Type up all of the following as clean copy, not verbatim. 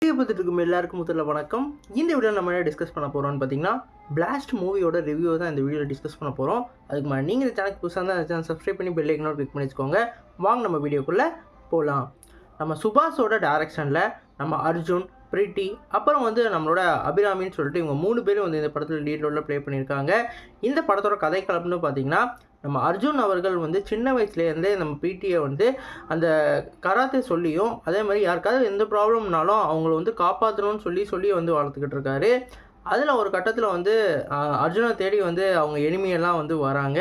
பார்த்துட்டு இருக்கும் எல்லாருக்கும் முதல்ல வணக்கம். இந்த வீடியோவில் நம்ம என்ன டிஸ்கஸ் பண்ண போகிறோம்னு பார்த்தீங்கன்னா, பிளாஸ்ட் மூவியோட ரிவ்யூ தான் இந்த வீடியோவில் டிஸ்கஸ் பண்ண போகிறோம். அதுக்கு முன்னாடி நீங்கள் இந்த சேனலுக்கு புதுசாக இருந்தால் அந்த சேனல் சப்ஸ்கிரைப் பண்ணி பெல் ஐக்கனை கிளிக் பண்ணி வச்சுக்கோங்க. வாங்க நம்ம வீடியோக்குள்ளே போகலாம். நம்ம சுபாஷோட டைரக்ஷனில் நம்ம அர்ஜுன், பிரீத்தி, அப்புறம் நம்மளோட அபிராமின்னு சொல்லிட்டு இவங்க 3 பேரும் இந்த படத்தில் லீட் ரோலில் ப்ளே பண்ணியிருக்காங்க. இந்த படத்தோட கதைக்களம்னு பார்த்தீங்கன்னா, நம்ம அர்ஜுன் அவர்கள் சின்ன வயசுலேருந்தே நம்ம பிரீத்தியை அந்த கராத்தே சொல்லியும், அதே மாதிரி யாருக்காவது எந்த ப்ராப்ளம்னாலும் அவங்கள காப்பாற்றணும்னு சொல்லி வளர்த்துக்கிட்டு இருக்காரு. அதில் ஒரு கட்டத்தில் அர்ஜுனை தேடி அவங்க எனிமையெல்லாம் வராங்க.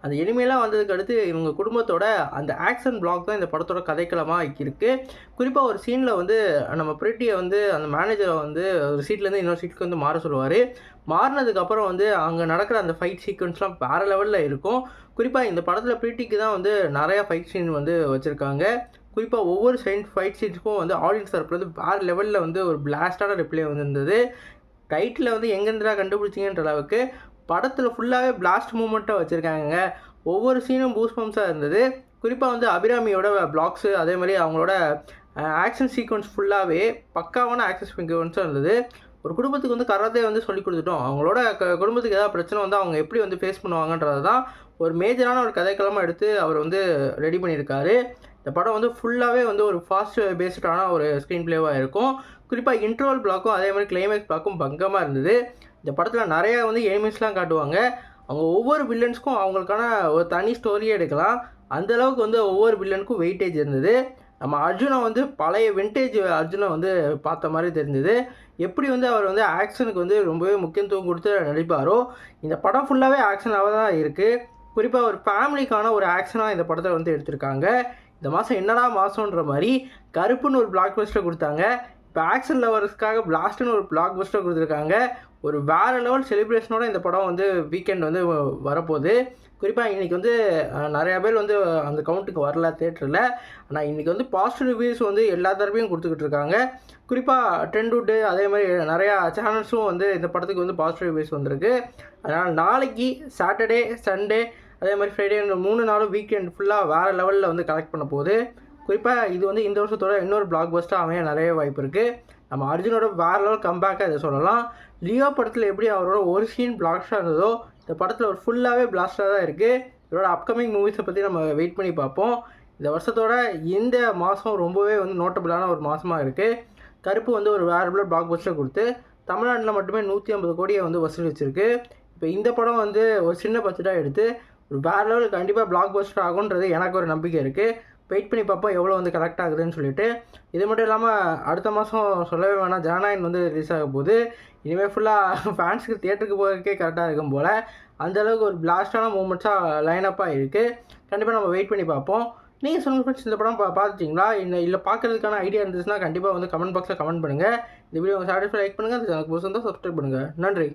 அந்த எனிமையெல்லாம் வந்ததுக்கு அடுத்து இவங்க குடும்பத்தோட அந்த ஆக்ஷன் பிளாக் தான் இந்த படத்தோட கதைக்களமாக இருக்குது. குறிப்பாக ஒரு சீனில் நம்ம பிரீத்தியை அந்த மேனேஜரை ஒரு சீட்லேருந்து இன்னொரு சீட்டுக்கு மாற சொல்லுவார். மாறினதுக்கப்புறம் அங்கே நடக்கிற அந்த ஃபைட் சீக்வன்ஸ்லாம் வேறு லெவலில் இருக்கும். குறிப்பாக இந்த படத்தில் பிரீத்திக்கு தான் நிறையா ஃபைட் சீன் வச்சுருக்காங்க. குறிப்பாக ஒவ்வொரு ஃபைட் சீன்ஸுக்கும் ஆடியன்ஸ் தரப்புல வேறு லெவலில் ஒரு பிளாஸ்டான ரிப்ளே இருந்தது. டைட்டில் எங்கேருந்துடா கண்டுபிடிச்சிங்கன்ற அளவுக்கு படத்தில் ஃபுல்லாகவே பிளாஸ்ட் மூமெண்ட்டாக வச்சுருக்காங்க. ஒவ்வொரு சீனும் பூஸ் பம்ப்ஸாக இருந்தது. குறிப்பாக அபிராமியோட பிளாக்ஸு, அதே மாதிரி அவங்களோட ஆக்ஷன் சீக்வன்ஸ் ஃபுல்லாகவே பக்காவான ஆக்ஷன் சீக்வன்ஸாக இருந்தது. ஒரு குடும்பத்துக்கு கராத்தே சொல்லிக் கொடுத்துட்டோம். அவங்களோட குடும்பத்துக்கு ஏதாவது பிரச்சனை அவங்க எப்படி ஃபேஸ் பண்ணுவாங்கன்றது தான் ஒரு மேஜரான ஒரு கதைக்களமாக எடுத்து அவர் ரெடி பண்ணியிருக்காரு. இந்த படம் ஃபுல்லாகவே ஒரு ஃபாஸ்ட் பேஸ்டான ஒரு ஸ்க்ரீன் ப்ளேவாக இருக்கும். குறிப்பாக இன்ட்ரோல் பிளாக்கும் அதே மாதிரி கிளைமேக்ஸ் பிளாக்கும் பங்கமாக இருந்தது. இந்த படத்தில் நிறையா எனிமீஸ்லாம் காட்டுவாங்க. அவங்க ஒவ்வொரு வில்லன்ஸ்க்கும் அவங்களுக்கான ஒரு தனி ஸ்டோரியே எடுக்கலாம். அந்தளவுக்கு ஒவ்வொரு வில்லனுக்கும் வெயிட்டேஜ் இருந்தது. நம்ம அர்ஜுனை பழைய விண்டேஜ் அர்ஜுனை பார்த்த மாதிரி தெரிஞ்சது. எப்படி அவர் ஆக்ஷனுக்கு ரொம்பவே முக்கியத்துவம் கொடுத்து நடிப்பாரோ, இந்த படம் ஃபுல்லாகவே ஆக்ஷனாக தான் இருக்குது. குறிப்பாக ஒரு ஃபேமிலிக்கான ஒரு ஆக்ஷனாக இந்த படத்தை எடுத்திருக்காங்க. இந்த மாதம் என்னடா மாதம்ன்ற மாதிரி கருப்புன்னு ஒரு பிளாக் பஸ்டர் கொடுத்தாங்க. இப்போ ஆக்ஷன் லவர்ஸ்க்காக பிளாஸ்ட்னு ஒரு பிளாக் பஸ்டர் கொடுத்துருக்காங்க. ஒரு வேறு லெவல் செலிப்ரேஷனோட இந்த படம் வீக்கெண்ட் வரப்போகுது. குறிப்பாக இன்றைக்கி நிறையா பேர் அந்த கவுண்ட்டுக்கு வரல தேட்டரில். ஆனால் இன்றைக்கி பாசிட்டிவ் ரிவ்யூஸ் எல்லா தரப்பையும் கொடுத்துக்கிட்டு இருக்காங்க. குறிப்பாக ட்ரெண்ட்வுட்டு அதே மாதிரி நிறையா சேனல்ஸும் இந்த படத்துக்கு பாசிட்டிவ் ரிவ்யூஸ் வந்திருக்கு. அதனால் நாளைக்கு சாட்டர்டே, சண்டே, அதே மாதிரி ஃப்ரைடே 3 நாளும் வீக்கெண்ட் ஃபுல்லாக வேறு லெவலில் கலெக்ட் பண்ண போகுது. குறிப்பாக இது இந்த வருஷத்தோட இன்னொரு பிளாக் பஸ்ட்டாக அமைய நிறைய வாய்ப்பு இருக்குது. நம்ம அர்ஜுனோட வேறு லெவல் கம்பேக்காக இதை சொல்லலாம். லியோ படத்தில் எப்படி அவரோட ஒரு சீன் பிளாஸ்டாக இருந்ததோ, இந்த படத்தில் ஒரு ஃபுல்லாகவே பிளாஸ்டாக தான் இருக்குது. இதோட அப்கமிங் மூவிஸை பற்றி நம்ம வெயிட் பண்ணி பார்ப்போம். இந்த வருஷத்தோட இந்த மாதம் ரொம்பவே நோட்டபிளான ஒரு மாதமாக இருக்குது. கருப்பு ஒரு வேறு லெவல் பிளாக் பஸ்டர் கொடுத்து தமிழ்நாட்டில் மட்டுமே 150 கோடியை வசூலிச்சிருக்கு. இப்போ இந்த படம் ஒரு சின்ன பட்ஜெட்டாக எடுத்து ஒரு வேறு லெவல் கண்டிப்பாக பிளாக் பஸ்டர் ஆகுன்றது எனக்கு ஒரு நம்பிக்கை இருக்குது. வெயிட் பண்ணி பார்ப்போம் எவ்வளோ கரெக்ட் ஆகுதுன்னு சொல்லிட்டு. இது மட்டும் இல்லாமல் அடுத்த மாதம் சொல்லவே வேணாம், ஜனநாயகன் ரிலீஸ் ஆக போகுது. இனிமேல் ஃபுல்லாக ஃபேன்ஸுக்கு தியேட்டருக்கு போகிறதுக்கே கரெக்டாக இருக்கும் போல். அந்தளவுக்கு ஒரு பிளாஸ்டான மூமெண்ட்ஸாக லைனப்பாக இருக்குது. கண்டிப்பாக நம்ம வெயிட் பண்ணி பார்ப்போம். நீங்கள் சொல்லுங்கள் ஃப்ரெண்ட்ஸ், இந்த படம் பார்த்துட்டிங்களா? இல்லை பார்க்குறதுக்கான ஐடியா இருந்துச்சுன்னா கண்டிப்பாக கமெண்ட் பாக்ஸில் கமெண்ட் பண்ணுங்கள். இந்த வீடியோ சாட்டிஸ்ஃபை லைக் பண்ணுங்கள். அந்த சேனலுக்கு புதுசாக இருந்தால் சப்ஸ்கிரைப் பண்ணுங்கள். நன்றி.